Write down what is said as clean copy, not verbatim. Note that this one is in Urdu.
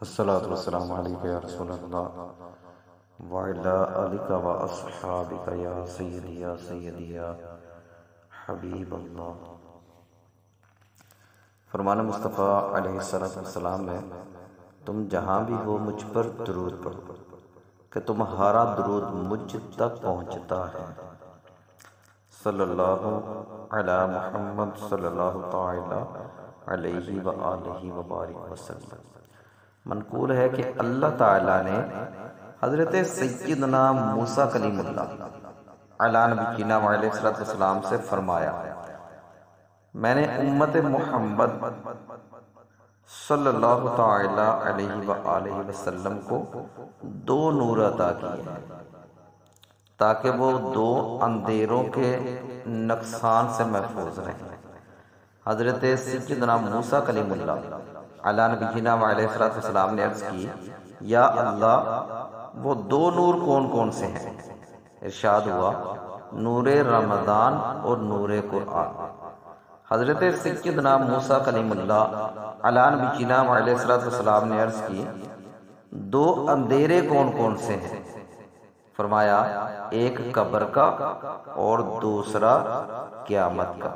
الصلاة والسلام علیکہ یا رسول اللہ وعلی آلک و اصحابک یا سیدی یا سیدی یا حبیب اللہ۔ فرمان مصطفیٰ علیہ السلام ہے، تم جہاں بھی ہو مجھ پر درود پڑھو کہ تمہارا درود مجھ تک پہنچتا ہے۔ صلی اللہ علی محمد صلی اللہ تعالی علیہ وآلہ وبارک وسلم۔ منقول ہے کہ اللہ تعالیٰ نے حضرت سیدنا موسیٰ کلیم اللہ علیہ نبینا علیہ السلام سے فرمایا، میں نے امت محمد صلی اللہ تعالی علیہ وآلہ وسلم کو دو نور عطا کیے ہیں تاکہ وہ دو اندھیروں کے نقصان سے محفوظ رہیں۔ حضرت سیدنا موسیٰ کلیم اللہ علیہ نبینا علیہ السلام نے عرض کی، یا اللہ وہ دو نور کون کون سے ہیں؟ ارشاد ہوا، نور رمضان اور نور قرآن۔ حضرت سیدنا موسیٰ کلیم اللہ علیہ نبینا علیہ السلام نے عرض کی، دو اندھیرے کون کون سے ہیں؟ فرمایا، ایک قبر کا اور دوسرا قیامت کا۔